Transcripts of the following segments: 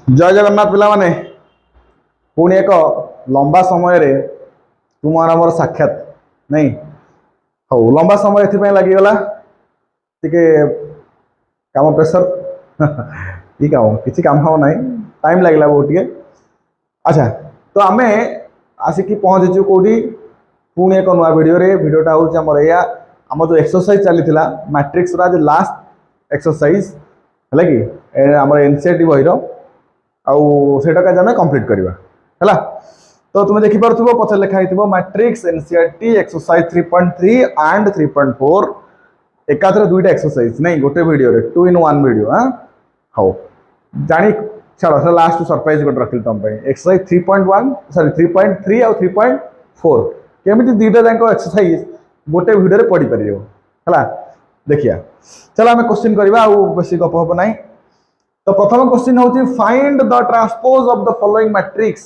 जय जगन्नाथ पिला माने पुणी एक लंबा समय रे तुमार मोर साक्षात नहीं हो लंबा समय एथि लगिगला टिके काम प्रेशर ये काम किसी काम फाम ना टाइम लगे बहुत टे अच्छा तो आम आसिक पहुँचीचु कौटी पुणी एक नुआ भिडटा हूँ या आम जो एक्सरसाइज चली मैट्रिक्स आज लास्ट एक्सरसाइज है कि आम एनसीईआरटी बहीर आउटा का कंप्लीट करवा है तो तुम्हें देखिपुर पचार लिखाई मैट्रिक्स एनसीईआरटी एक्सरसाइज 3.3 एंड 3.4 एकाथरे दुईटा एक्सरसाइज नहीं गोटे वीडियो रे 2 in 1 वीडियो। हाँ हाँ जानी छाड़ से लास्ट सरप्राइज गोटे रखी तुम एक्सरसाइज 3.1 सॉरी 3.3 और 3.4 केमी दुईटा जाक एक्सरसाइज गोटे वीडियो रे पढ़ी पार है देखिया चलो आम क्वेश्चन करवा बेसी गप हम ना। तो प्रथम क्वेश्चन हूँ find the transpose of the following matrix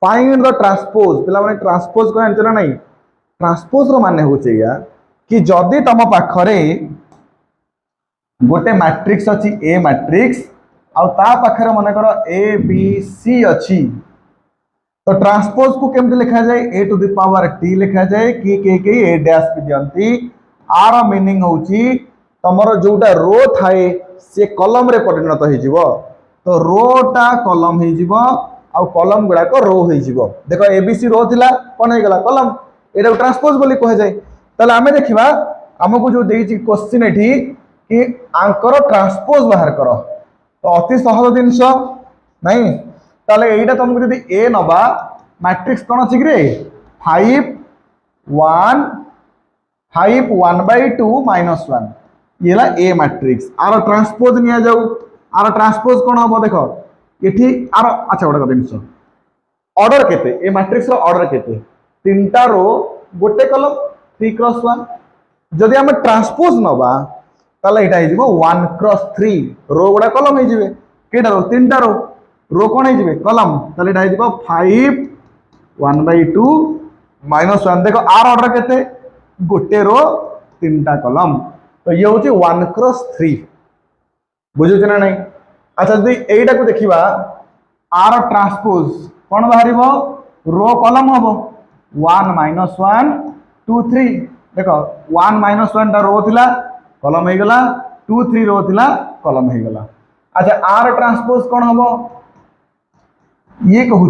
find the transpose पे ट्रांसपोज को जानते ना नहीं ट्रांसपोज रो माने हूँ कि जदि तुम पाखरे गोटे मैट्रिक्स अच्छी ए मैट्रिक्स आउ ता पाखरे मन कर ए बी सी अच्छी तो ट्रांसपोज को केमती लिखा जाए ए टू द पावर टी लिखा जाए कि ए डैश भी दियंती आर मीनिंग होची तमरो जोटा रो थाए से कलम रे परिणत हो तो रोटा कलम हो आउ कलम गुड़ाक रो हो देख एबीसी रो थिला कौन हो गला कलम एटा ट्रांसपोज बोली कह जाए ताले आमे देखिबा हमको जो देइछि क्वेश्चन एठी कि आंकर ट्रांसपोज बाहर करो तो अति सहज जिनस नहीं ताले एटा तुमको यदि ए नबा मैट्रिक्स कोन अछि रे 5 1 5 1/2 -1 ये ला ए मैट्रिक्स आर ट्रांसपोज निया जाऊ आर ट्रांसपोज कोन हो देखो एठी आर अच्छा गोटे जिनस ऑर्डर केते ए मैट्रिक्स रो ऑर्डर केते तीनटा रो गोटे कलम 3 क्रॉस 1 जदि हम ट्रांसपोज नबा ताले एटा हिजबो 1 क्रॉस 3 रो गुडा कलम हिजबे केटा रो तीनटा रो कोन हिजबे कलम ताले एटा हिजबो 5 1/2 -1 देखो आर ऑर्डर केते गोटे रो तीनटा कलम तो ये हूँ 1 क्रॉस 3 बुझुच ना नहीं। अच्छा जब यहीटा को देखा आर ट्रांसपोज कौन बाहर रो कलम हम 1 -1 2 3 देख 1 -1 टा रो थिला कलम हो गला 2 3 रो थिला कलम हो गला। अच्छा आर ट्रांसपोज कौन हम ये कहूँ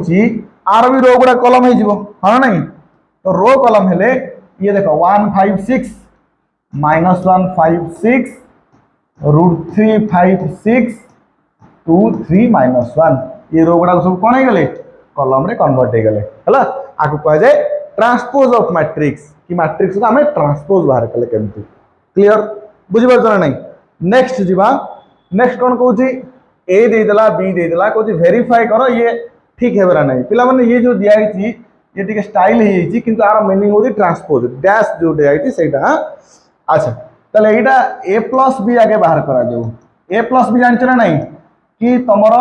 आर भी रो गुड़ा कलम हो हाँ नहीं तो रो कलम हेले ये देख 1 5 6 -1 5 6 √3 5 6 2 3 -1 ये रो गुड़ा सब कौन हो गले कलम रे कन्वर्ट हो गले है आको कह जाए ट्रांसपोज ऑफ मैट्रिक्स कि मैट्रिक्स को हमें ट्रांसपोज बाहर कले केमती क्लियर बुझी पारछ ना नहीं। नेक्स्ट जीवा नेक्स्ट कौन कहूँ ए देदेला बी देदेला कहूँ वेरीफाई करो ये ठीक है बेला नहीं पिला माने ये जो दिया ये टिके स्टाइल है किंतु आर मीनिंग होती ट्रांसपोज डैश जो दिया सेटा। अच्छा ताले एटा ए प्लस बी आगे बाहर करा जाऊ ए प्लस बी जानछ ना नहीं कि तुमर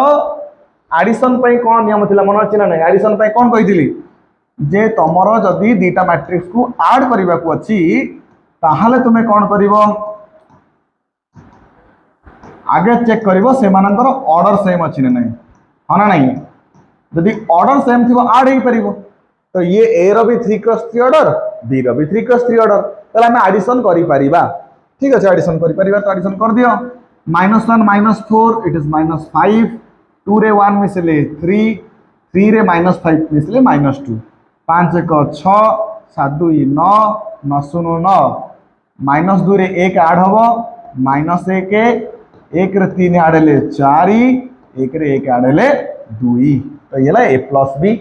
एडिशन पई कोन नियम थिला मन अछि ना नहीं एडिशन पई कोन कहिथिली जे तुमर जदी दीटा मैट्रिक्स को ऐड करबा को अछि ताहाले तुमे कोन करिवो आगे चेक करिवो से मानकर ऑर्डर सेम अछि ना नहीं हां ना नहीं जदी ऑर्डर सेम थिबो ऐड हे परिवो तो ये ए रो भी 3 क्रॉस 3 ऑर्डर बी रो भी 3 क्रॉस 3 ऑर्डर ताले हम एडिशन करि परिबा ठीक अछि एडिशन करि परिबा तो एडिशन कर दियो -1 -4 इट इज -5 2 रे 1 मिसले 3 3 रे -5 मिसले -2 5 1 6 7 2 9 9 0 9 -2 रे 1 ऐड हबो -1 1 रे 3 ऐड हेले 4 1 रे 1 ऐड हेले 2 तो ये ला ए प्लस बी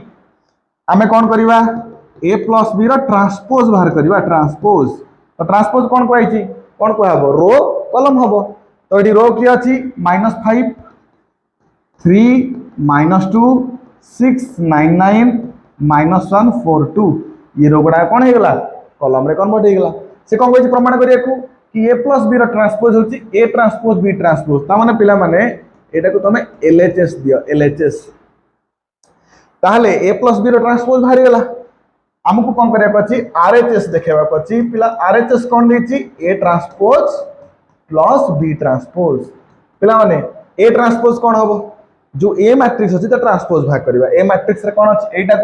आमे कौन करिवा ए प्लस बी रो ट्रांसपोज बाहर करिवा ट्रांसपोज तो ट्रांसपोज कौन कहै कौन कहबो रो कलम हबो तो एठी रो की अछि -5 3 -2 6 9 9 -1 4 2 ये रो गुडा कौन हो गला कलम रे कन्वर्ट हो गला से कौन कहै प्रमाण करिया को कि A plus B row transpose होछि ए ट्रांसपोज बी ट्रांसपोज ता माने पिला माने एटा को तमे एलएचएस दियो एलएचएस ताहले ए प्लस बी रो ट्रांसपोज बाहर गला हमको कौन करिया अछि आरएचएस देखेबा अछि पिला आरएचएस कौन देछि A transpose plus B transpose पिला माने ए ट्रांसपोज कौन हम जो ए मैट्रिक्स अच्छी तो ट्रांसपोज भाग करवा ए मैट्रिक्स रे कौन अच्छी एटा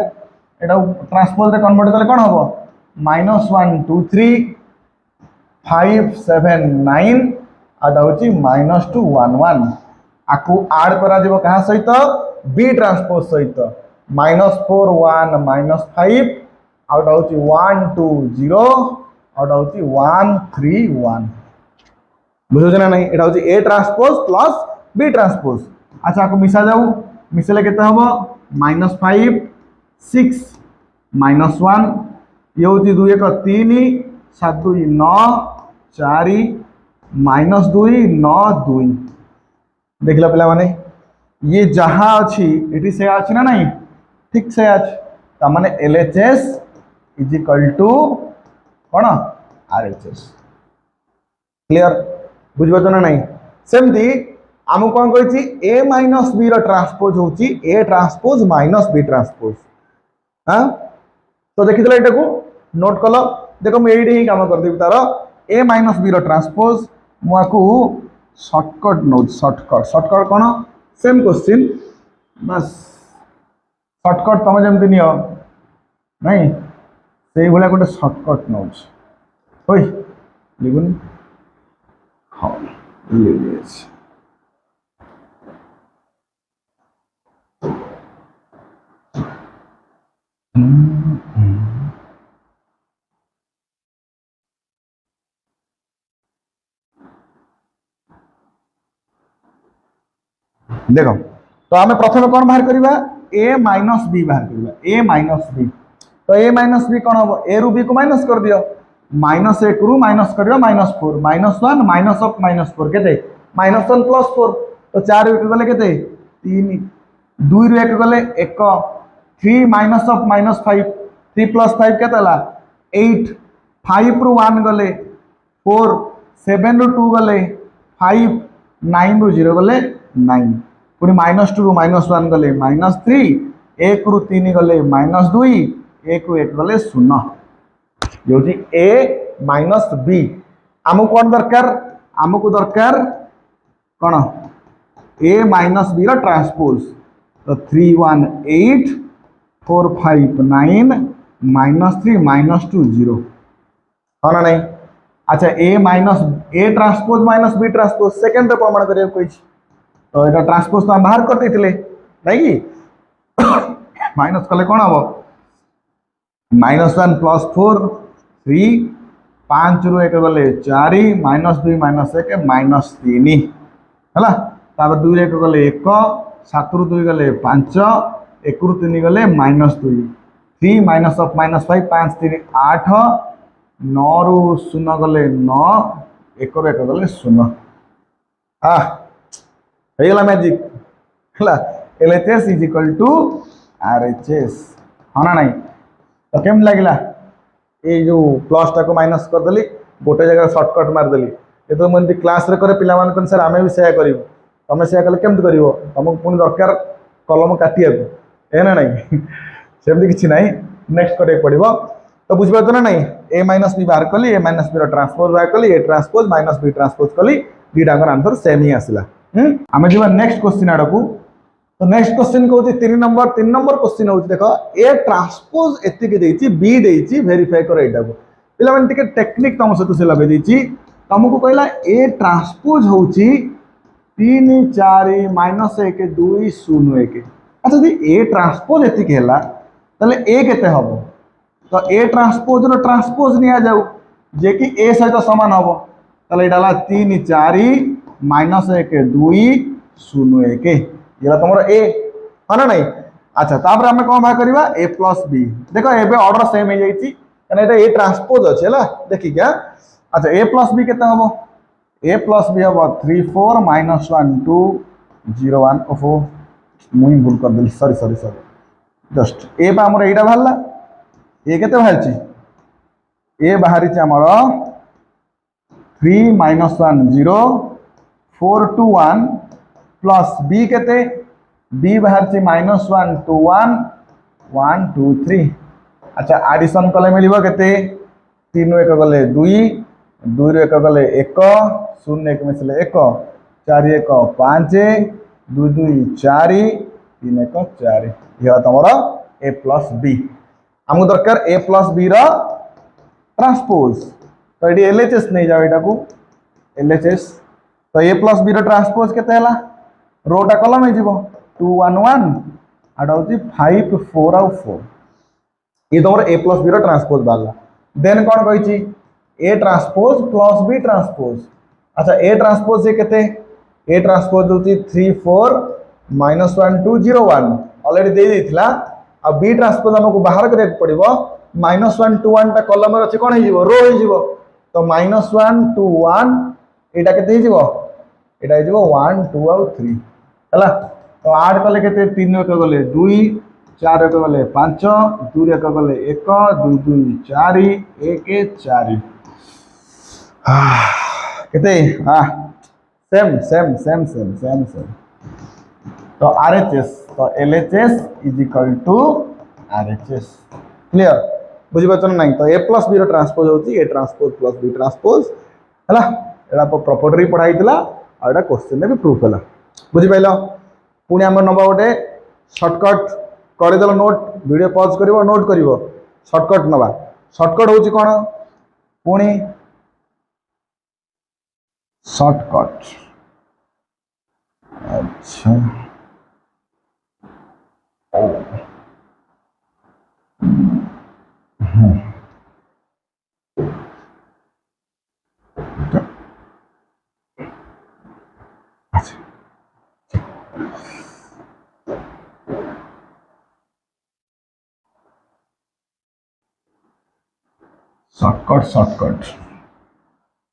ट्रांसपोज रे कन्वर्ट कले कौन हम -1 2 3 5 7 9 आटा हूँ -2 1 1 आपको आड करा जीवो कहा सहित बी ट्रांसपोज सहित -4 1 -5 आउट हूँ 1 2 0 आउट हूँ 1 3 1 बुझे ना नहीं एटा हूँ A transpose plus B transpose. अच्छा आपको मिसा जाऊ मिसेले केते हबो -5 6 -1 ये हूँ 2 1 3 7 2 9 4 -2 9 2 देखला पिला माने ये जहाँ अच्छी ये से अच्छी ना नहीं ठीक से अच्छी ता माने LHS इज इक्वल टू कौन RHS क्लियर बुझे ना नहीं सेमती आम कौन कही ए माइनस बी ट्रांसपोज हूँ A transpose minus B transpose हाँ तो देखी ये नोट कल देख मुझे ही कम करदेवी तार ए माइनस बी ट्रांसपोज मुझे शॉर्टकट नौ शॉर्टकट कौन सेम क्वेश्चन बस शॉर्टकट तुम जमी नियो नहीं से भाया गोटे शॉर्टकट नौ लिखुन हाँ देखो तो आम प्रथम कौन बाहर करवा ए माइनस बी बाहर करवा ए माइनस बी तो ए माइनस बी कौन हम ए रु बी को माइनस कर दियो -1 रु माइनस कर -4 -1 माइनस ऑफ -4 के -1 + 4 तो 4 1 गले के 3 2 रु 1 गले 1 3 माइनस ऑफ -5 3 + 5 के 8 5 रु 1 गले 4 7 रु 2 गले 5 9 रु 0 गले 9 पुणी -2 रु -1 गले -3 1 रु 3 गले -2 1 रु 1 गले 0 ये ए माइनस बी आमको कौन दरकार आमको दरकार कौन ए माइनस बी ट्रांसपोज तो 3 1 8 4 5 9 -3 -2 0 हाँ ना नहीं। अच्छा A minus A transpose minus B transpose second प्रमाण करिया कोई तो ये ट्रांसपोज तो बाहर करते नहीं कि माइनस कले कौन हम -1 + 4 3 5 रु 1 गले 4 -2 -1 -3 है तापर 2 1 गले 1 7 रु 2 गले 5 1 रु 3 गले -2 3 माइनस ऑफ -5 5 3 8 9 रु 0 गले 9 1 रु 1 गले 0 होगा मैजिक है LHS is equal to RHS हाँ ना नहीं तो केम लगे ये जो प्लस टाक माइनस करदेली गोटे जगह सर्टकट मारदेली ये तो मुझे क्लास रे करे पिला मान सर आम भी सेया करूँ तुम से कले केमती कर तुमको पुणी दरकार कलम काटिया है ना नहीं सेमती किसी ना नेक्स्ट करें पड़ो तो बुझीपार ना नहीं ए माइनस बी बाहर कली ए माइनस बी ट्रांसपोज बाहर कली A transpose minus B transpose कली दीटाक आंसर सेम ही आसला आम जा नेक्स्ट क्वेश्चन आड़ को तो नेक्स्ट क्वेश्चन कौन 3 नंबर क्वेश्चन हूँ देख ए ट्रांसपोज एति बी देती वेरीफाई कर यहाँ को पे टेक्निक तुम सहित से लगे तुमको कहला ए ट्रांसपोज हूँ 3 4 -1 2 0 1 अच्छा जी ए ट्रांसपोज एति है ए केते हम तो ए ट्रांसपोज ट्रांसपोज नि जाऊ जे कि ए सहित सामान हम तो 3 4 -1 2 0 1 ये तुम ए हाँ ना नहीं। अच्छा तापर आम कौन बाहर करवा ए प्लस बी देख ए ऑर्डर सेम हो जाए ए ट्रांसपोज अच्छे है देखिए क्या अच्छा ए प्लस बी केते हम ए प्लस बी हम 3 4 -1 2 0 1 ओहो मुई भूल कर देली सॉरी सॉरी सॉरी जस्ट ए आमर एटा बाहरला ए केते बाहर ए बाहरी आमर 3 -1 0 4 2 1 प्लस बी केते बी बाहर -1 2 1 1 2 3 अच्छा आडिशन कले मिल के 3 1 गले 2 2 1 गले 1 0 1 मिसले 1 4 1 5 2 2 4 3 1 4 ये तुम ए प्लस बी आमको दरकार ए प्लस बी ट्रांसपोज तो ये एलएचएस नहीं जाओ यहाँ को एलएचएस तो ए प्लस बी ट्रांसपोज केते रोटा कलम हो 2 1 1 आटा हूँ 5 4 आउ 4 ये तुम ए प्लस बी ट्रांसपोज बाहर देन कौन कही A transpose plus B transpose अच्छा ए ट्रांसपोज से केते ए ट्रांसपोज होची 3 4 -1 2 0 1 ऑलरेडी दे देथिला अब बी ट्रांसपोज हमको बाहर करे पड़िबो -1 2 1 ता कॉलम रे अछि कोन हे जिवो रो हे जिवो तो -1 2 1 एटा केते हे जिवो एटा हे जिवो 1 2 और 3 हला तो 8 कले केते 3 एक गले 2 4 एक गले 5 2 एक गले 1 2 2 4 1 4 केते हां same same same same same same तो आरएचएस तो LHS is equal to RHS clear बुझी पाछन नहीं तो A plus B row transpose होची A transpose plus B transpose हला एडा प्रॉपर्टी पढ़ाइतला आ एडा क्वेश्चन में भी प्रूफ हला बुझी पाइलो पुणी हमर नंबर गोटे शॉर्टकट कर देलो नोट वीडियो पॉज करिवो नोट करिवो शॉर्टकट नबा शॉर्टकट होची कोन पुणी शॉर्टकट अच्छा शॉर्टकट शॉर्टकट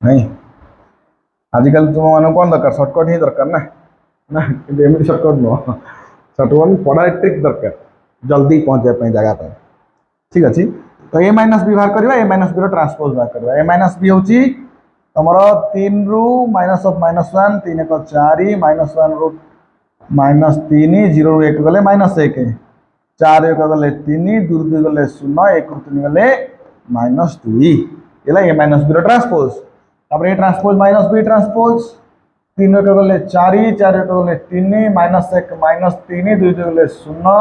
नहीं आजिकल तुम मान कौन दरकार शॉर्टकट ही दरकार ना ना एमती शॉर्टकट नुह शॉर्टकट पढ़ा ट्रिक दरकार जल्दी पहुँचे जगह पर ठीक अच्छे तो ए माइनस बी बाहर करवा ए माइनस बी ट्रांसपोज बाहर करवा ए माइनस बी हूँ तुम 3 रु माइनस ऑफ -1 3 1 4 -1 रु -3 0 रु 1 गले -1 4 1 गले 3 2 2 गले 0 1 रु 3 गले -2 ये ए माइनस बी ट्रांसपोज तापर A transpose minus B transpose 3 1 गले 4 4 1 गले 3 -1 -3 2 2 गले 0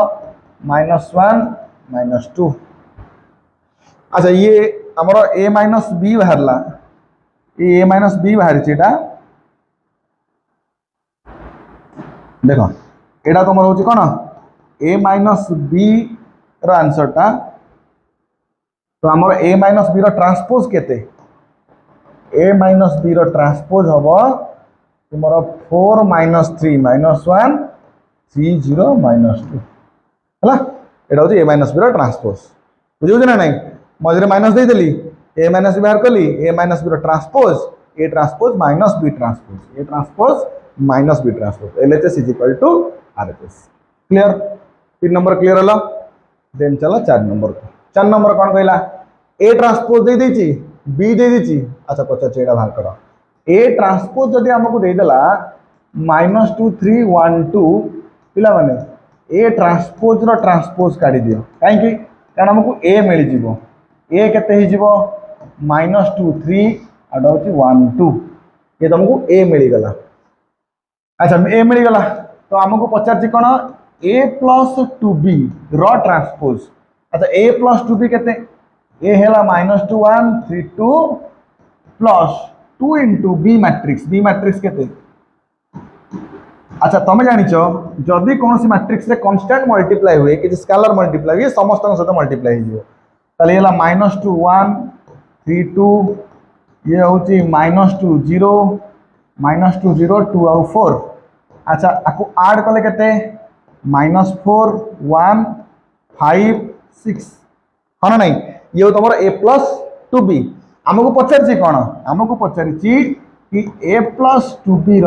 -1 -2 अच्छा ये आमर ए माइनस बी बाहरला ये ए माइनस बी बाहरी देख एटा तुम हूँ कौन ए माइनस बी आंसर टा तो आमर ए माइनस बी ट्रांसपोज केते ए माइनस बी ट्रांसपोज हम तुम 4 -3 -1 3 0 -2 है एटा हूँ ए माइनस बी ट्रांसपोज बुझे ना नहीं मझे माइनस देदेली ए माइनस बी बाहर कली A minus B transpose A transpose minus B transpose A transpose minus B transpose LHS is equal to RHS clear 3 number clear हला देन चलो 4 नंबर को 4 नंबर कौन कहला ए ट्रांसपोज दे देची बी दे देची अच्छा पचार एटा बाहर कर ए ट्रांसपोज जदि हमको दे देला -2 3 1 2 पिला माने ए ट्रांसपोज रो ट्रांसपोज काढी दियो काहे कि कारण हमको ए मिल जिवो ए केते ही जीवो -2 3 आडा होची 1 2 ये तुमको ए मिल गला अच्छा ए मिल गला तो हमको पचार कोन ए प्लस 2b रो ट्रांसपोज अच्छा ए प्लस 2b केते ए हेला -2 1 3 2 प्लस 2 इनटू बी मैट्रिक्स केते अच्छा तुम जानिछ जदि कौन सी मैट्रिक्स रे कांस्टेंट मल्टीप्लाई हुए कि स्केलर मल्टीप्लाई हुए समस्त सहित मल्टीप्लाई हो ताले येला -2 1 3 2 ये होची -2 0 -2 0 2 और 4 अच्छा आपको ऐड कले केते -4 1 5 6 हाँ ना नहीं ये तुम ए प्लस 2b आमको पचार कौन आमको पचार कि ए प्लस 2b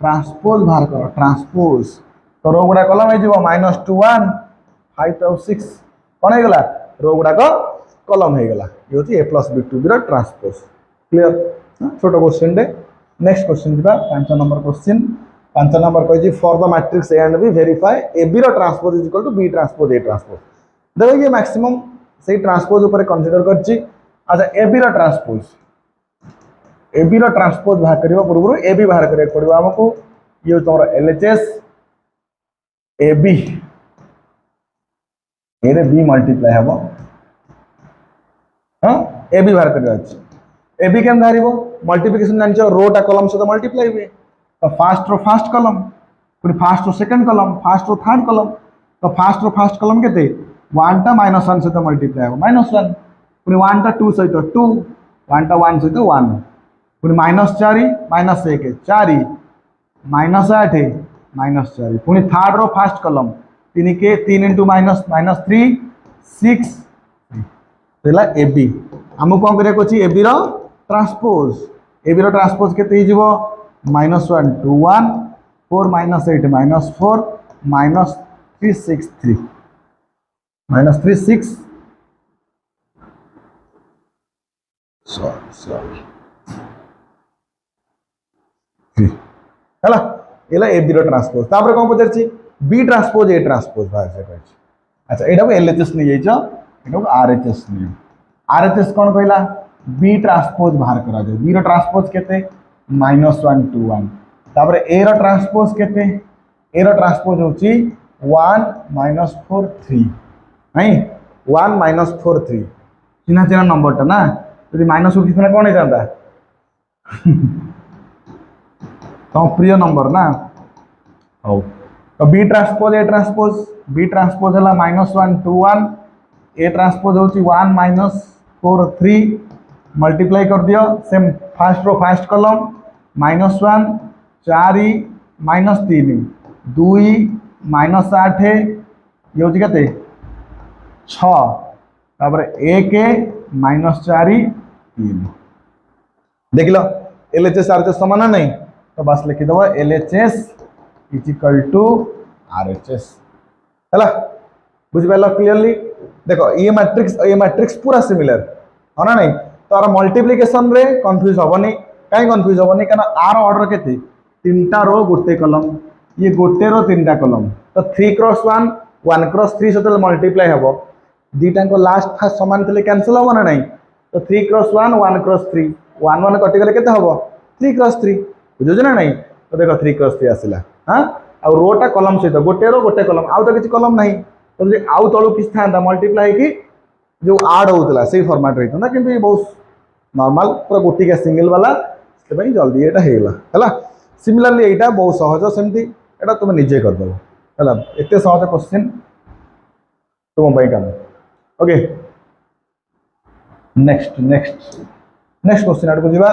ट्रांसपोज बाहर कर ट्रांसपोज तो रो गुड़ा कलम हो -2 1 5 और 6 कौन हो गला रो गुड़ाक कलम हो गला ये हूँ A plus B 2b transpose clear छोट क्वेश्चन डे नेक्स्ट क्वेश्चन जी 5 नंबर क्वेश्चन 5 नंबर कही for the matrix A and B verify A B transpose is equal to B transpose A transpose देखो ये मैक्सिमम से ट्रांसपोज ऊपर consider करछि अच्छा A B transpose A B row transpose बाहर करबा पूर्व ए बी बाहर करबा पड़िबो हमको ये तोर एलएचएस ए बी ए रे बी मल्टीप्लाई हबो हां ए बी बाहर करबा अछि ए बी केन धारिबो मल्टीप्लिकेशन जानछो रो टा कॉलम से मल्टीप्लाई हुए तो फर्स्ट रो फर्स्ट कॉलम फिर first row second column first row third column तो फर्स्ट रो फर्स्ट कॉलम केते 1 टा -1 से मल्टीप्लाई हो -1 फिर 1 टा 2 सहित 2 1 टा 1 सहित 1 फिर -4 -1 4 -8 -4 फिर थर्ड रो फर्स्ट कॉलम 3 के 3 * -3 6 देला ए बी हमको कौन करिया कोची ए बी रो ट्रांसपोज केते ही जीवो -1 2 1 4 -8 -4 -3 6 3 -3 6 सॉरी हला एला ए बी रो ट्रांसपोज तापर कोन पचरची बी ट्रांसपोज ए ट्रांसपोज बाहर से कहछि अच्छा एडा को एलएचएस नहीं जाइछो एडा को आरएचएस नहीं आरएचएस कोन कहला बी ट्रांसपोज बाहर करा जाय बी रो ट्रांसपोज केते -1 2 1 तापर ए रो ट्रांसपोज केते ए रो ट्रांसपोज होची 1 -4 3 नहीं 1 -4 3 चिन्हा चिन्हा नंबर टा ना यदि माइनस हो कितना कोन हे जांदा तो प्रिय नंबर ना हो तो बी ट्रांसपोज हला -1 2 1 ए ट्रांसपोज होची 1 -4 3 मल्टीप्लाई कर दियो same first row first column -1 4 -3 2 -8 ये होची कते 6 तापर 1 -4 3 देख लो एलएचएस आरएचएस समान नहीं तो बस लिखि दबो एलएचएस = आरएचएस हला बुझ पालो क्लियरली देखो ये मैट्रिक्स पूरा सिमिलर हो ना नहीं तो आर मल्टीप्लिकेशन रे कंफ्यूज होबनी काई कंफ्यूज होबनी कारण आर ऑर्डर केते तीनटा रो गोटे कॉलम ये गोटे रो तीनटा कॉलम तो 3 क्रॉस 1 1 क्रॉस 3 से मल्टीप्लाई हबो दीटा को लास्ट फर्स्ट समान थले कैंसिल होबो ना नहीं तो 3 क्रॉस 1 1 क्रॉस 3 1 1 कटि गले केते हबो 3 क्रॉस 3 बुझो ना नहीं तो देखो 3 क्रॉस 3 आसिला हां आ रोटा कॉलम सहित गोटे रो गोटे कॉलम आउ तो किछि कॉलम नहीं तो जे आउ तळु किछ थांदा मल्टीप्लाई की जो ऐड होतला सेही फॉर्मेट रहितंदा किंतु ये बहुत नॉर्मल पूरा गोटी का सिंगल वाला से भाई जल्दी एटा हेला हला सिमिलरली एटा बहुत सहज सेमती एटा तुम निजे कर दबो हला एते सहज क्वेश्चन तुम भाई काम ओके नेक्स्ट क्वेश्चन आड़ को जीवा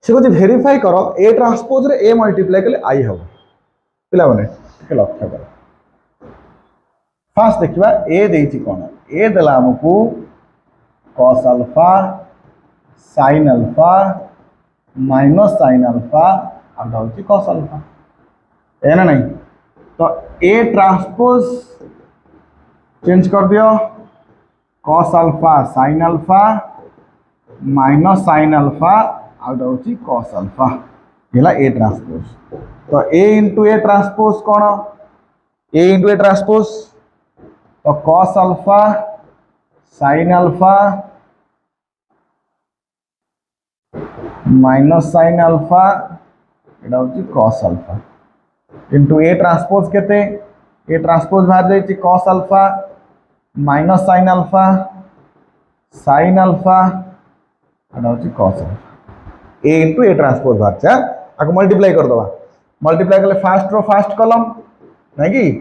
से को वेरीफाई करो ए ट्रांसपोज रे ए मल्टीप्लाई कले आई हबो पिला माने के लक्ष्य करो फर्स्ट देखिबा ए देइछि कोन ए देला हमकु cos alpha sin alpha minus sin alpha और होछि cos अल्फा है ना नहीं तो ए ट्रांसपोज चेंज कर दियो cos alpha sin alpha minus sin alpha और होछि cos अल्फा एला ए ट्रांसपोज तो ए इंटू ए ट्रांसपोज कोन ए इंटू ए ट्रांसपोज तो cos alpha sin alpha minus sin alpha एटा होची cos alpha into A transpose केते A transpose बाहर जाई छी cos alpha minus sin alpha एटा होची cos alpha A into A transpose बाहर छ आको मल्टीप्लाई कर दवा मल्टीप्लाई करले फर्स्ट रो फर्स्ट कॉलम नहीं की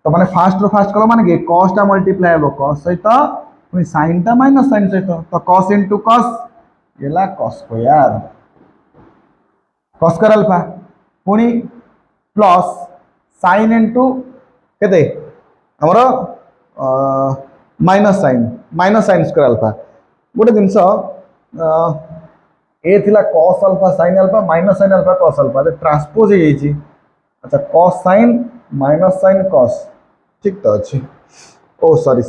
तो माने फर्स्ट रो फर्स्ट कॉलम माने के cos टा मल्टीप्लाई हो cos सहित पुनी sin टा माइनस sin सहित तो cos इनटू cos एला cos square cos square alpha पुनी प्लस sin इनटू केते हमरो माइनस sin स्क्वायर अल्फा गोटे जिंस ए थिला cos alpha sin alpha minus sin alpha cos alpha तो ट्रांसपोज हे जाई अच्छा cos sin minus sin cos ठीक तो अच्छी ओ सॉरी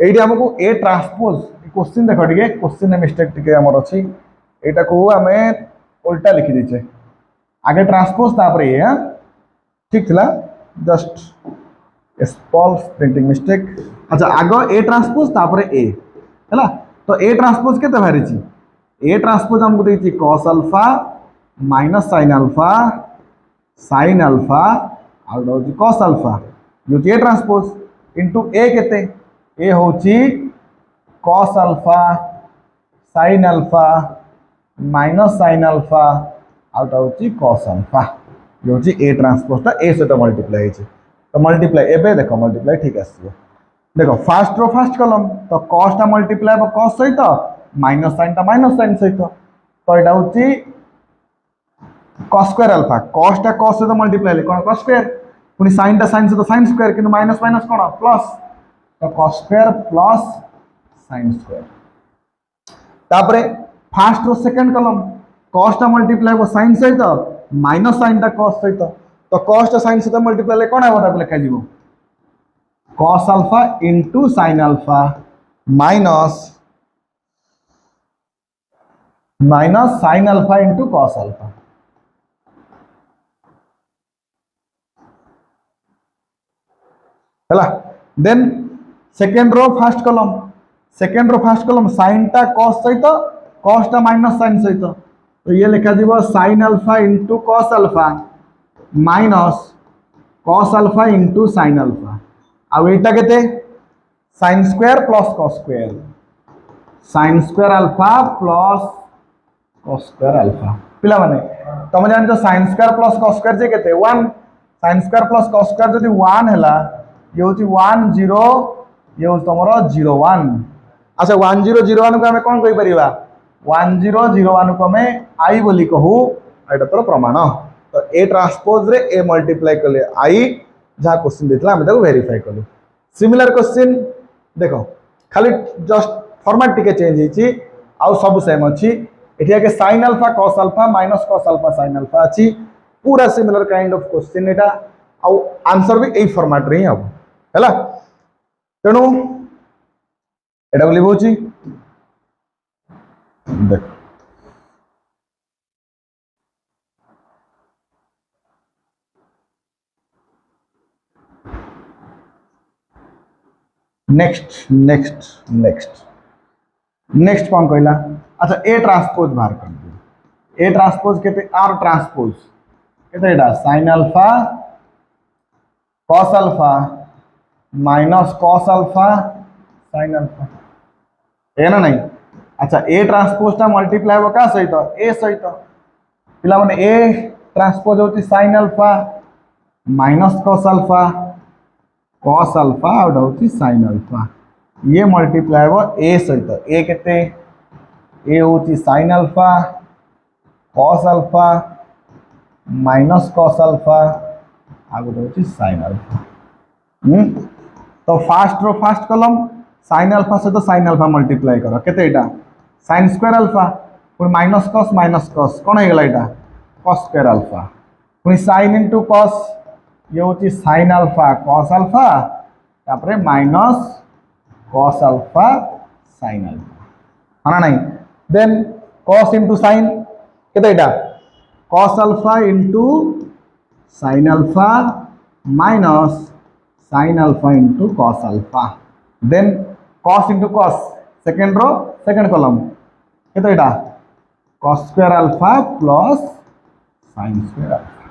एडी हमको ए ट्रांसपोज क्वेश्चन देखो टिके क्वेश्चन में मिस्टेक टिके हमर अछि एटा को हमें उल्टा लिखि दै छै आगे ट्रांसपोज तापर ए हां ठीक थिला जस्ट स्मॉल प्रिंटिंग मिस्टेक अच्छा आगो ए ट्रांसपोज तापर ए हला तो ए ट्रांसपोज केते बाहरी छी ए ट्रांसपोज हमको देती cos alpha minus sin alpha out होची cos अल्फा जो ए ट्रांसपोज इनटू ए केते ए होची cos alpha sin alpha minus sin alpha out होची cos अल्फा जो होची ए ट्रांसपोज ता ए सहित मल्टीप्लाई होची तो मल्टीप्लाई एबे देखो मल्टीप्लाई ठीक आसीबो देखो फर्स्ट रो फर्स्ट कॉलम तो cos टा मल्टीप्लाई हो cos सहित माइनस sin सहित तो एटा होची cos स्क्वायर अल्फा cos टा cos सहित मल्टीप्लाई ले कोन cos स्क्वायर पुनी sin टा sin सहित sin स्क्वायर किंतु माइनस माइनस कोन प्लस तो cos square plus sin square तापरे first row second column cos टा मल्टीप्लाई हो sin सहित माइनस sin टा cos सहित तो cos टा sin सहित मल्टीप्लाई ले कोन आबो लिखा जीवो cos alpha into sin alpha minus sin alpha into cos alpha हैला then second row first column sin टा cos सहित cos टा माइनस sin सहित तो ये लिखा जीवो sin alpha into cos alpha minus cos alpha into sin alpha अब एटा केते sin square plus cos square sin square alpha plus cos square alpha पिला माने तुम जानछो sin square plus cos square जे केते 1 sin square plus cos square जदी 1 हैला ये होची 1 0 ये होची तमरो 0 1 अच्छा 1 0 0 1 को हमें कोन कहि परिबा 1 0 0 1 को हमें i बोली कहू एटा तोर प्रमाण तो ए ट्रांसपोज रे ए मल्टीप्लाई करले i जहाँ क्वेश्चन देता हमें वेरीफाई कलु सिमिलर क्वेश्चन देखो खाली जस्ट फॉर्मेट टिके चेंज होची आउ सब सेम अछि एठी आके sin alpha cos alpha minus cos alpha sin alpha अछि पूरा सिमिलर काइंड ऑफ क्वेश्चन एटा आउ आंसर भी एई फॉर्मेट रे हबो हैला तेनु एटा बोली होची देख नेक्स्ट कौन कहला अच्छा ए ट्रांसपोज बाहर कर दियो ए ट्रांसपोज केते आर ट्रांसपोज केते एटा sin alpha cos alpha minus cos alpha sin alpha A ना नहीं अच्छा ए ट्रांसपोज ता मल्टीप्लाई हो का सहित ए सहित पिला माने ए ट्रांसपोज होती sin alpha minus cos alpha cos alpha आउट होती sin अल्फा ये मल्टीप्लाई हो ए सहित ए केते ए होती sin alpha cos alpha minus cos alpha आउट होती sin अल्फा तो first row first column sin alpha से तो sin अल्फा मल्टीप्लाई करो केते एटा sin स्क्वायर अल्फा पुनी माइनस cos कोन हे गेला एटा cos स्क्वायर अल्फा पुनी sin इनटू cos ये होची sin अल्फा cos अल्फा तापरे minus cos alpha sin alpha हाना नहीं देन cos इनटू sin केते एटा cos alpha into sin alpha minus sin alpha into cos alpha then cos into cos second row second column केते एटा cos square alpha plus sin square alpha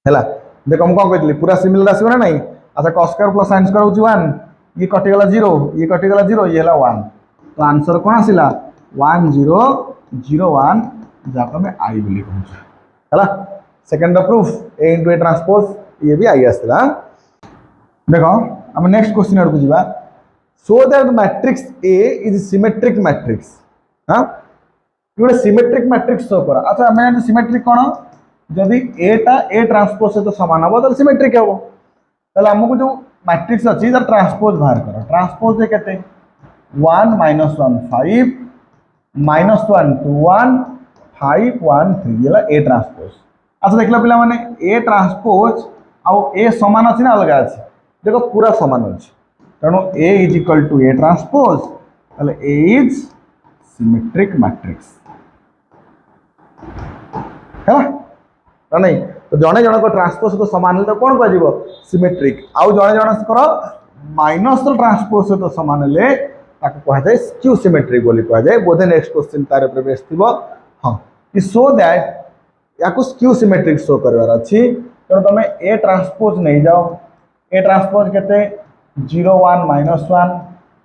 हैला देखो हम कौन कहते पूरा सिमिलर आसो ना नहीं अच्छा cos square plus sin square होची 1 ये कटिगला 0 ये कटिगला 0 ये हला 1 तो आंसर कोन आसिला 1 0 0 1 जाको में आई बोली कहू हैला second proof A into A transpose ये भी आई आसिला देखो हम नेक्स्ट क्वेश्चन आड़ को जीवा so that the matrix A is symmetric matrix हां ये सिमेट्रिक मैट्रिक्स शो करा अच्छा मैं सिमेट्रिक कोन जदि एटा ए ट्रांसपोज से तो समान हो तो सिमेट्रिक हो तले हमको जो मैट्रिक्स अछि द ट्रांसपोज बाहर करो ट्रांसपोज जे केते 1 - 1 5 -1 2 1 5 1 3 येला ए ट्रांसपोज अच्छा देखला पिला माने ए ट्रांसपोज आ ए समान अछि ना अलग अछि देखो पूरा समान अछि तनो A is equal to A transpose तले ए इज सिमेट्रिक मैट्रिक्स है ना नहीं तो जने जन को ट्रांसपोज तो समान तो कौन कह सिमेट्रिक आउ जने जन माइनस ट्रांसपोज तो समान ले ताको कहा जाए स्क्यू सिमेट्रिक बोली कहा जाए बोधे नेक्स्ट क्वेश्चन तार ऊपर बेस थिबो हां कि सो दैट याको स्क्यू सिमेट्रिक शो करवार अछि तो तमे ए ट्रांसपोज नहीं जाओ ए ट्रांसपोज केते 0 1 -1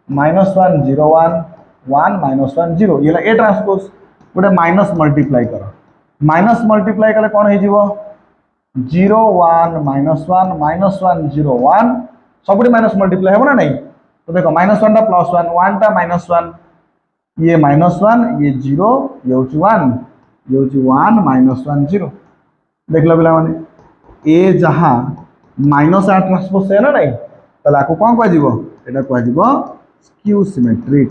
-1 0 1 1 -1 0 ये ए ट्रांसपोज गोटे माइनस मल्टीप्लाई करो माइनस मल्टीप्लाई कले कोन हे जीवो 0 1 -1 -1 0 1 सबुडी माइनस मल्टीप्लाई हेबो ना नहीं तो देखो -1 टा +1 1 टा -1 ये -1 ये 0 ये होची 1 ये होची 1 -1 0 देख लो पिला माने ए जहां माइनस आ ट्रांसपोज है ना नहीं तला को कोन कह जीवो एटा कह जीवो स्क्यू सिमेट्रिक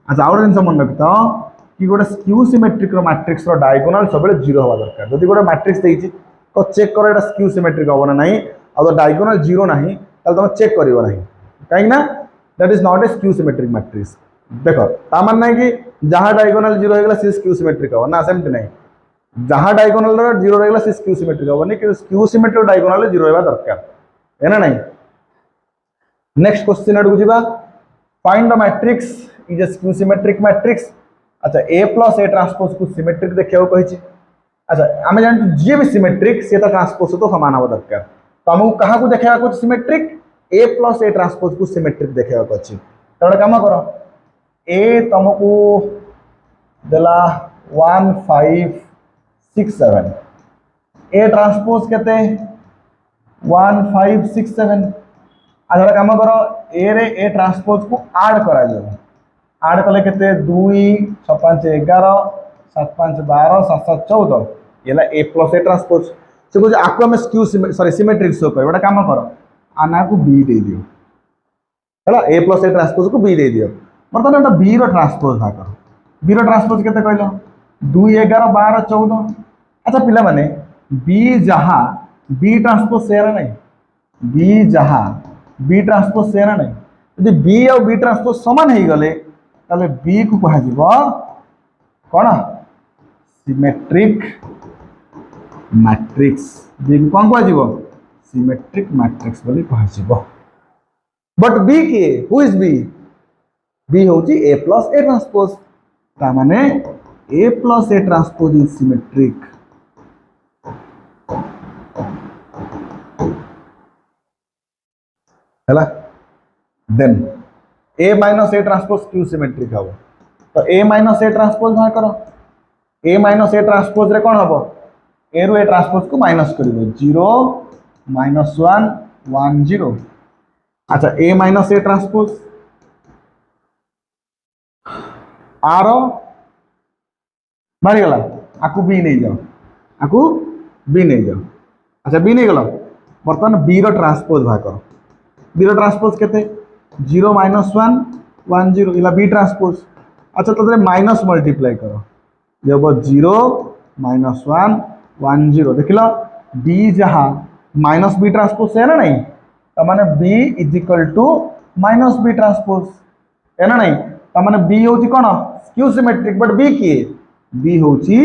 अच्छा और दिन मन रखता कि गोटे स्क्यू सिमेट्रिक रो मैट्रिक्स रो डायगोनल सब 0 होवा दरकार जदि गोटे मैट्रिक्स देइछि तो चेक करो एटा स्क्यू सिमेट्रिक होबो ना नहीं आ तो डायगोनल 0 नहीं तल तुम चेक करिवो नहीं काई ना that is not A skew symmetric matrix देखो ता मान नहीं कि जहां डायगोनल 0 होगला से स्क्यू सिमेट्रिक हो ना सेमति नहीं जहां डायगोनल 0 रहगला से स्क्यू सिमेट्रिक हो नहीं कि स्क्यू सिमेट्रिक डायगोनल 0 होबा दरकार है ना नहीं नेक्स्ट क्वेश्चन अडू जिबा find the matrix is A skew symmetric matrix अच्छा ए प्लस ए ट्रांसपोज को सिमेट्रिक देखियो कहिछि अच्छा आमे जान जे भी सिमेट्रिक से तो ट्रांसपोज तो समान हो दरकार तो हमहु कहा को देखिया को symmetric A plus A transpose को सिमेट्रिक देखिया को अछि तो काम करो ए तुमको देला 1 5 6 7 ए ट्रांसपोज केते 1 5 6 7 अच्छा काम करो ए रे ए ट्रांसपोज को ऐड करा जाओ ऐड कले केते 2 6 5 11 7 5 12 7 7 14 येला ए प्लस ए ट्रांसपोज से कुछ आको में स्क्यू सॉरी सिमेट्रिक शो कर बड़ा काम करो आना को बी दे दियो हैला ए प्लस ए ट्रांसपोज को बी दे दियो मतलब एटा बी रो ट्रांसपोज भा करो बी रो ट्रांसपोज केते कहलो 2 11 12 14 अच्छा पिला माने बी जहां बी ट्रांसपोज सेरा नहीं बी जहां बी ट्रांसपोज सेरा नहीं यदि बी और बी ट्रांसपोज समान हे गले ताले बी को कहा जीवो कोन सिमेट्रिक मैट्रिक्स बी को कोन कहा जीवो सिमेट्रिक मैट्रिक्स बोली कहा जीवो बट बी के हु इज बी बी होची ए प्लस ए ट्रांसपोज ता माने A plus A transpose is symmetric हैला then A minus A transpose skew symmetric हबो तो ए माइनस ए ट्रांसपोज ना करो ए माइनस ए ट्रांसपोज रे कोन हबो ए रो ए ट्रांसपोज को माइनस करिवो 0 -1 1 0 अच्छा A minus A transpose are मारी गला आकु बी नहीं जाओ आकु बी नहीं जाओ अच्छा बी नहीं गला बर्तमान बी रो ट्रांसपोज भा करो बी रो ट्रांसपोज केते 0 -1 1 0 इला बी ट्रांसपोज अच्छा तो माइनस मल्टीप्लाई करो जब 0 -1 1 0 देखिलो बी जहां माइनस बी ट्रांसपोज है ना नहीं तो माने B is equal to minus B transpose है ना नहीं तो माने बी होची कोन स्क्यू सिमेट्रिक बट बी की बी होची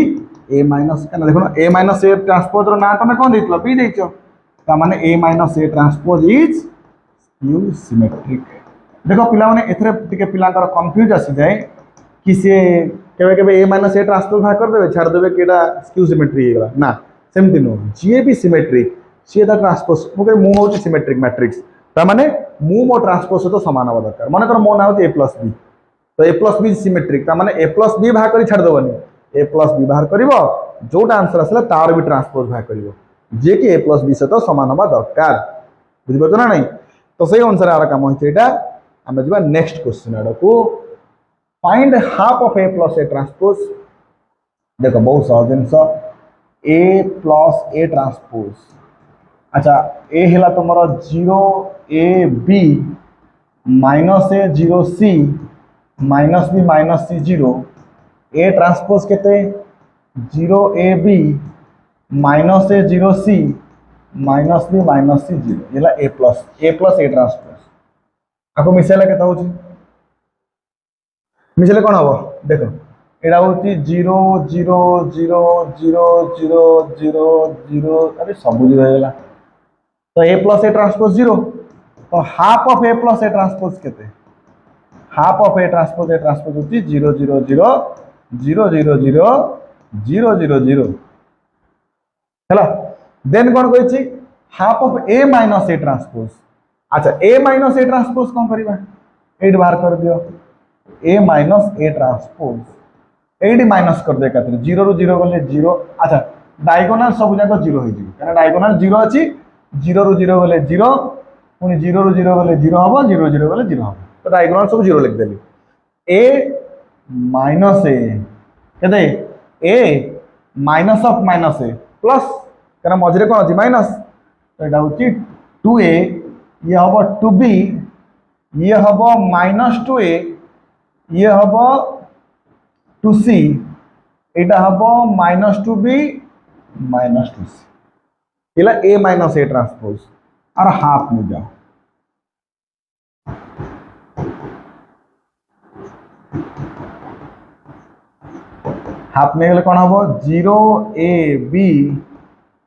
ए माइनस कना देखो ए माइनस ए ट्रांसपोज रो ना तमे कोन देइतलो बी देइछो तो माने A minus A transpose is skew symmetric देखो पिला माने एथरे टिके पिला कर कंफ्यूज आसी जाए कि से केबे केबे ए माइनस ए ट्रांसपोज भा कर देबे छाड़ देबे केडा स्क्यू सिमेट्रिक हेगला ना सेमति नो जे भी सिमेट्रिक सी द ट्रांसपोज मोके मु होची सिमेट्रिक मैट्रिक्स ता माने मु मो ट्रांसपोज तो समान हो दरकार माने कर मो ना होची ए प्लस बी तो ए प्लस बी सिमेट्रिक ता माने ए प्लस बी भा करी छाड़ देबनी ए प्लस बी बाहर करिवो जोटा आंसर आसला तार भी ट्रांसपोज भा करिवो जे कि ए प्लस बी से तो समान होबा दरकार बुझिबो तो ना नहीं तो सही अनुसार आर काम होची एटा हम जबा नेक्स्ट क्वेश्चन आडको find half of A plus A transpose देखो बहुत सहज जिनस ए प्लस ए ट्रांसपोज अच्छा ए हेला तुमरो 0 A B minus A 0 C minus B minus C 0 A transpose केते 0 A B minus A 0 C minus B minus C 0 येला A plus A transpose आपको मिसेला केता होची मिसेले कोन हबो देखो एडा होची 0 0 0 0 0 0 0 अरे सब 0 हो गेला तो ए प्लस ए ट्रांसपोज 0 तो half of A plus A transpose केते हाफ ऑफ ए ट्रांसपोज होती 0 0 0 0 0 0 0 0 0 हेला देन कौन कही half of A minus A transpose अच्छा ए माइनस ए ट्रांसपोज कौन करबा एट बाहर कर दियो ए माइनस ए ट्रांसपोज एट माइनस कर दे एकाथरे 0 रु 0 गले 0 अच्छा डायगोनल सब जाक 0 हो जिवो कारण डायगोनल 0 अछि 0 रु 0 गले 0 पुनी 0 रु 0 गले 0 हबो 0 0 गले 0 हबो तो डायगोनल सब 0 लिख देली ए माइनस ए केते A minus of minus A plus कारण मझरे कोन अछि माइनस तो एटा होची 2a ये हबो 2b ये हबो माइनस 2a ये हबो 2c एटा हबो माइनस 2b माइनस 2c इला a माइनस a ट्रांसपोज और हाफ में जाओ हाफ में गले कौन हम 0ab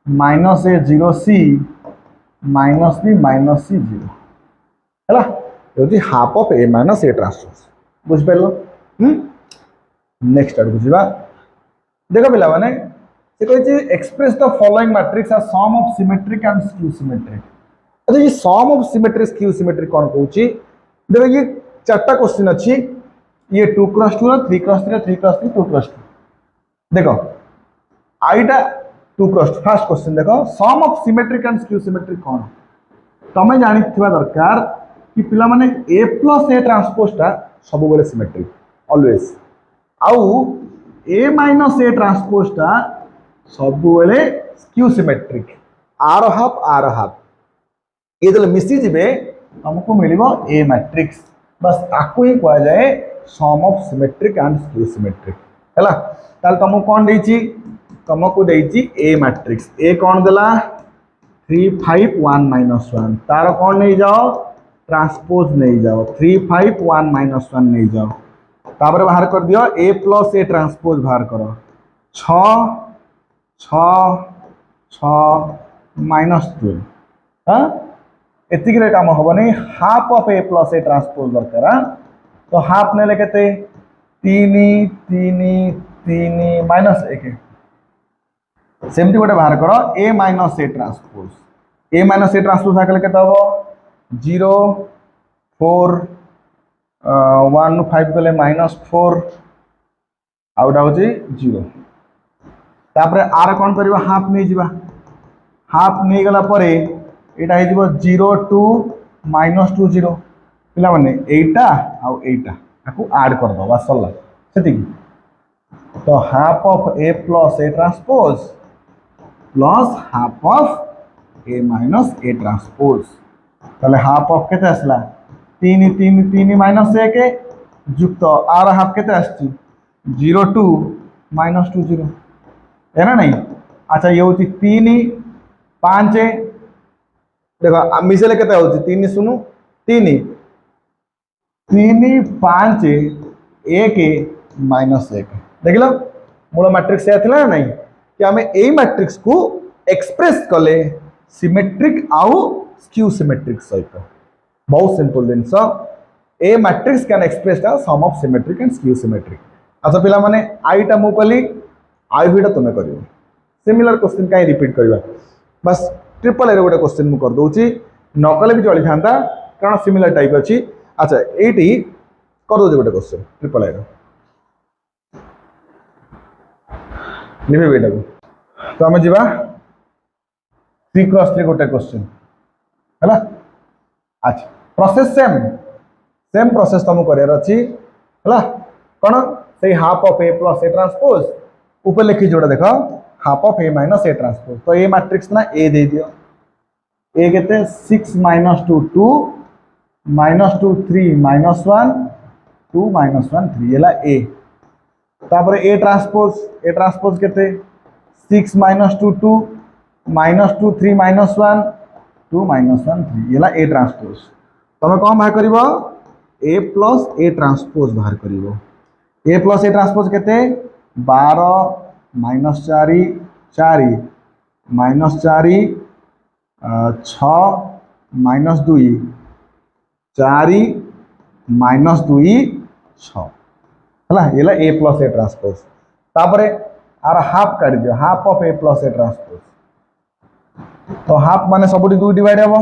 माइनस ए 0c minus b minus c 0 है ये half of A minus A transpose बुझ पार नेक्स्ट आड़ बुझा देख पिला माने से कही express the following matrix are sum of symmetric and skew symmetric अच्छा ये sum of symmetric skew symmetric कौन कहूँ देखो ये चार्टा क्वेश्चन अच्छी ये 2 क्रॉस 2 3 क्रॉस 3 3 क्रॉस 3 2 क्रॉस 2 देखो आईटा 2 क्रॉस फर्स्ट क्वेश्चन देखो sum of symmetric and skew symmetric कौन तमें जानी दरकार कि पिला माने ए प्लस ए ट्रांसपोजटा सब बेले सिमेट्रिक ऑलवेज आउ ए माइनस ए ट्रांसपोजटा सब बेले स्क्यू सिमेट्रिक आर हाफ ये जो मिसी जिबे हमको मिलिबो ए मैट्रिक्स बस ताकू ही कहा जाए sum of symmetric and skew symmetric हैला ताल तुमको कौन देछि तुमको देछि ए मैट्रिक्स ए कौन देला 3 5 1 -1 तार कौन नहीं जाओ ट्रांसपोज नहीं जाओ 3 5 1 -1 नहीं जाओ तापर बाहर कर दियो ए प्लस ए ट्रांसपोज बाहर करो 6 6 6 -2 हाँ एतिक काम हेनी half of A plus A transpose दरकार तो हाफ ने केते 3 3 3 माइनस 1 सेमती गोटे बाहर कर ए माइनस ए ट्रांसपोज आकले केते हबो 0 4 1 5 गले -4 आउटा होची 0 तापरे आर कोन करबा हाफ नहीं जिबा हाफ नहीं गला परे एटा हे जिवो 0 2 -2 0 पिला माने एटा आ एटा आकु ऐड कर दो बस सल्ला सेति तो half of A plus A transpose plus half of A minus A transpose ताले हाफ ऑफ केते आसला 3 3 3 -1 युक्त आर हाफ केते आछि 0 2 -2 0 है ना नहीं अच्छा ये होती 3 5 देखो मिसेले केते होती 3 सुनु 3 3 5 1 -1 देख लो मूल मैट्रिक्स या थिला नहीं कि हमें ए मैट्रिक्स को एक्सप्रेस कले सिमेट्रिक आउ स्क्यू सिमेट्रिक सहित बहुत सिंपल जिनस A matrix can express the sum of symmetric and skew symmetric अच्छा पिला माने आईटा मु कली आई भीटा तुम कर सिमिलर क्वेश्चन कहीं रिपीट करवा बस ट्रिपल ए गोटे क्वेश्चन मु कर दूची नकले भी चली था कारण सिमिलर टाइप अच्छी अच्छा ये कर दो गोटे क्वेश्चन ट्रिपल ए लिखे बेटा को तो आम जा 3 क्रॉस 3 गोटे क्वेश्चन है अच्छा प्रोसेस सेम प्रोसेस तुमको करार अच्छी है कौन से half of A plus A transpose ऊपर लिखी जोड़ा देख half of A minus A transpose तो ए मैट्रिक्स ना ए दे दियो ए केते 6 -2 2 -2 3 -1 2 -1 3 एला ए तापर ए ट्रांसपोज केते 6 -2 2 -2 3 -1 2 -1 3 एला ए ट्रांसपोज तुम कौन बाहर करिवो ए प्लस ए ट्रांसपोज बाहर करिवो ए प्लस ए ट्रांसपोज केते 12 -4 4 -4 6 -2 4 माइनस 2 6 है ये ए प्लस ए ट्रांसपोज तापर आर हाफ काट दियो half of A plus A transpose तो हाफ माने सब 2 डिवाइड हम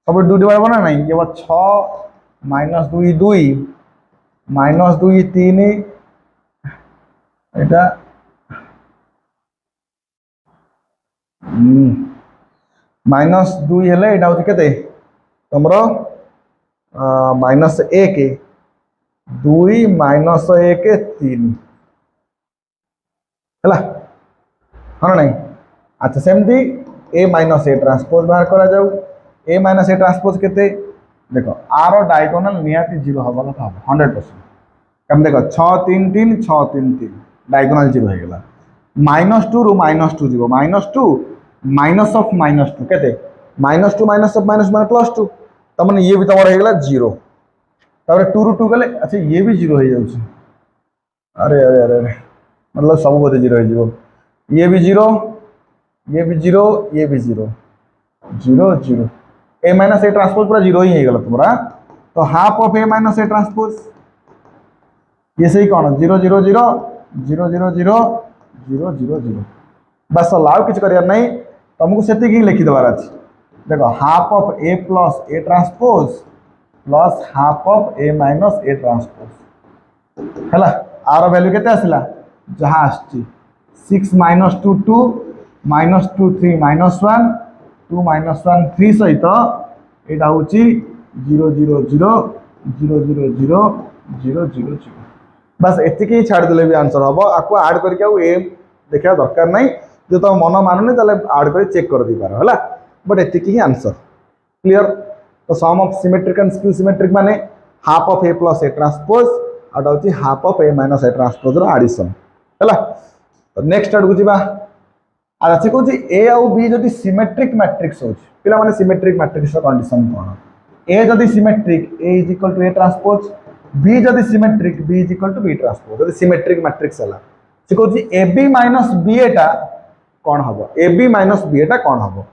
सब 2 डिवाइड हम ना नहीं ये 6 माइनस 2 2 माइनस 2 3 एटा माइनस 2 हेले एटा होती केते तमरो माइनस 1 2 माइनस 1 3 है हाँ नहीं अच्छा सेमती ए माइनस ए ट्रांसपोज बाहर करा जाऊ ए माइनस ए ट्रांसपोज केते देखो आर डायगोनल निहाती 0 हवा था 100% कम देखो 6 3 3 6 3 3 डायगोनल 0 हो गला -2 रु -2 जीवो -2 माइनस ऑफ -2 केते -2 माइनस ऑफ माइनस माने +2 तमने ये भी तमरा हो गला 0 तापर 2 रु 2 गले अच्छा ये भी 0 हो जाउछ अरे अरे अरे अरे मतलब सब बोधे 0 हो जीवो ये भी 0 ये भी 0 ये भी 0 0 0 ए माइनस ए ट्रांसपोज पूरा 0 ही हो गला तुम्हारा तो half of A minus A transpose ये सही कौन 0 0 0 0 0 0 0 0 0 बस लाउ किछ करियर नहीं तुमको सेति की लिखि देबार अछि देखो half of A plus A transpose plus half of A minus A transpose हैला आर वैल्यू केते आसिला जहाँ आछि 6 माइनस 2 2 माइनस 2 3 माइनस 1 2 माइनस 1 3 सहित एटा होची 0 0 0 0 0 0 0 0 0 बस एतिकी छाड़ देले भी आंसर हम आपको ऐड करके आ ए देखा दरकार नहीं जो तुम मन मानुनी ताले ऐड कर चेक कर दी पार होला बट एतिकी ही आंसर क्लियर तो sum of symmetric and skew symmetric माने half of A plus A transpose आटा होची half of A minus A transpose रो एडिशन हैला तो नेक्स्ट आड़ को जीवा आ से कहूँ ए आउ बी जदि सिमेट्रिक मैट्रिक्स हो पिला माने सिमेट्रिक मैट्रिक्स रो कंडीशन कोन ए जदि symmetric A is equal to A transpose B जदि symmetric B is equal to B transpose जदि सिमेट्रिक मैट्रिक्स हला से कहूँ ए बी माइनस बी एटा कौन हबो ए बी माइनस बी एटा कौन हबो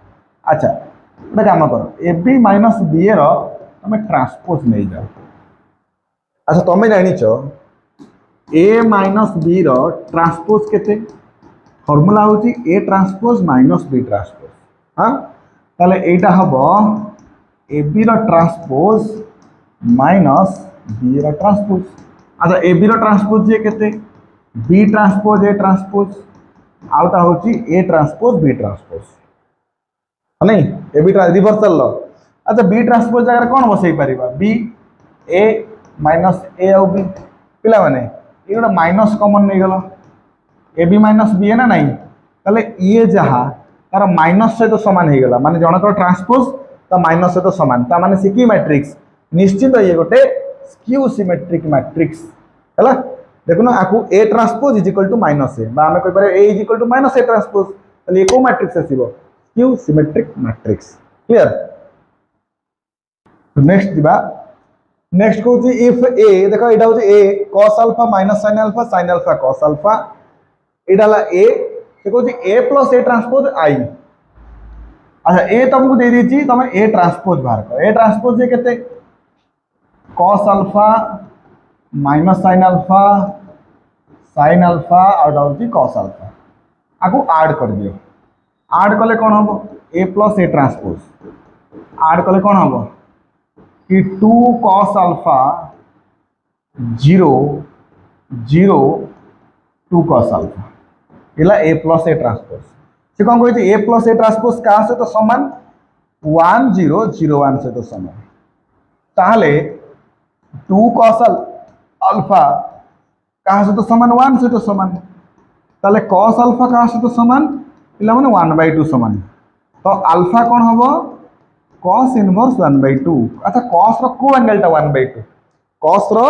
अच्छा गोटे काम कर A B minus B whole तुम ट्रांसपोज नहीं जाओ अच्छा तुम जानिच A minus B row transpose केते फॉर्मूला होची A transpose minus B transpose हाँ ताले एटा हबो A B row transpose minus B row transpose अच्छा ए बी रो ट्रांसपोज जे केते बी ट्रांसपोज ए ट्रांसपोज आउटा होची ए ट्रांसपोज बी ट्रांसपोज नहीं ए बी रिवर्स चल अच्छा बी ट्रांसपोज जगह कौन बसई पारिबा बी ए माइनस ए आउ बी पिला माने ये गोटे माइनस कॉमन नहीं गलो ए बी माइनस बी है ना नहीं ताले ये जहाँ तार माइनस सहित सामान हो गला माने जनकर ट्रांसपोज ता माइनस सहित सामान ता माने सिकी मैट्रिक्स निश्चित ये गोटे स्क्यू सिमेट्रिक मैट्रिक्स हैला देखो आपको A transpose is equal to minus A आम कह पारे A is equal to minus A transpose ताले ये को मैट्रिक्स आसीबो स्क्यू सिमेट्रिक मैट्रिक्स क्लियर तो नेक्स्ट दिबा नेक्स्ट कहूँ इफ ए देखो यहाँ हूँ A cos alpha minus sine alpha cos alpha यहाँ ए कहूँ ए प्लस ए ट्रांसपोज आई अच्छा ए तुमको दे दी तुम ए ट्रांसपोज बाहर कर ए ट्रांसपोज ये केते cos alpha minus sine alpha out हूँ कॉस अल्फा आपको ऐड कर दियो ऐड कले कौन हम ए प्लस ए ट्रांसपोज ऐड कले कौन हम कि 2 cos अल्फा 0 0 2 cos अल्फा इला ए प्लस ए ट्रांसपोज से कौन कहते ए प्लस ए ट्रांसपोज क्या सहित तो समान 1 0 0 1 सहित तो समान ताहले 2 cos अल्फा क्या सहित तो समान 1 सहित तो समान ताहले cos अल्फा क्या सहित तो समान इला माने 1/2 समान तो अल्फा कौन हबो cos इनवर्स 1/2 अच्छा cos रो को एंगल टा 1/2 cos रो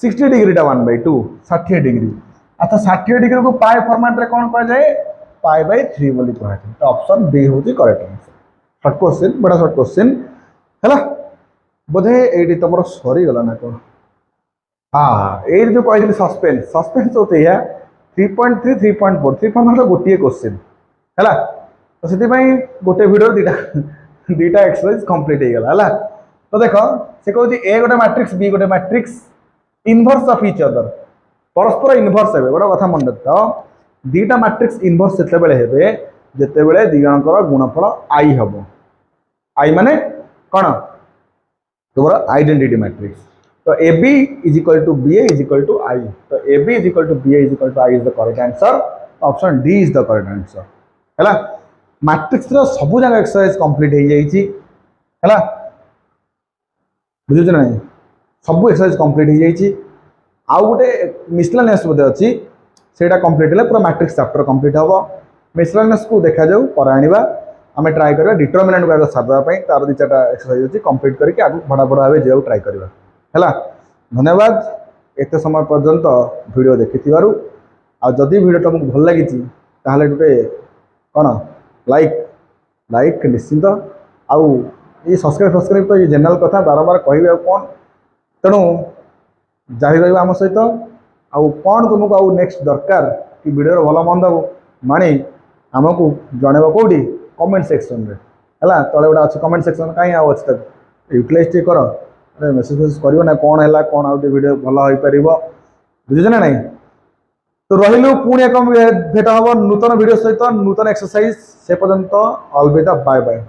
60 डिग्री टा 1/2 60 डिग्री अच्छा 60 डिग्री को पाई फॉर्मेट रे कौन कह जाए π/3 बोली कह जाए तो ऑप्शन बी होची करेक्ट आंसर शॉर्ट क्वेश्चन बड़ा शॉर्ट क्वेश्चन हैला बोधे एडी तमरो सरी गला ना कोन हां ए जो कहली सस्पेंस होते है 3.3 3.4 3.4 गोटिए क्वेश्चन हैला तो सेति पई गोटे वीडियो दीटा एक्सरसाइज कंप्लीट हो गला तो देख से कहूँ ए गोटे मैट्रिक्स बी गोटे matrix inverse of each other परस्पर इनवर्स हे गोटे कथा मन रख दीटा मैट्रिक्स इनवर्स सेतेबेले हेबे जेतेबेले दी जनकर गुणफल आई हम आई माने कौन तुम आइडेंटिटी मैट्रिक्स तो A B is equal to B A is equal to I तो A B is equal to B A is equal to I is the correct answer option D is the correct answer है matrix रो सब जगह exercise complete हो जाइए है बुझुछ ना सब एक्सरसाइज कंप्लीट हो जाइए आउ गोटे मिसलेनियस बोधे अच्छी सेटा कंप्लीट है पूरा मैट्रिक्स चैप्टर कंप्लीट हम मिसलेनियस को देखा जाऊ पर आनिबा आम ट्राए करवा डिटरमिनेंट को आगे सारदेवाई तार दी चार्टा एक्सरसाइज अच्छी कंप्लीट करके आगे बड़ा बड़ा भाव जाऊ ट्राए करवा है धन्यवाद एत समय पर्यंत वीडियो देखि आ जदि वीडियो तुमको भल लगी ताहले गोटे कौन लाइक लाइक निश्चिंत आउ ये सब्सक्राइब तो ये जनरल कथा बारंबार कह कौन तेणु जारी रहा आम सहित आउ कौन तुमको आउ नेक्स्ट दरकार कि वीडियो भल मंद माणी आमको जनइब कौटी कमेंट सेक्शन में है तले गोटे अच्छे कमेंट सेक्शन कहीं आउ अच्छे यूटिलाइज टे कर मेसेज फेसेज कर ना कौन है कौन आउ वीडियो भल हो पार बुझे ना नहीं तो रही पुणी एक भेट हम नूतन वीडियो सहित नूतन एक्सरसाइज से पर्यंत अलविदा बाय बाय।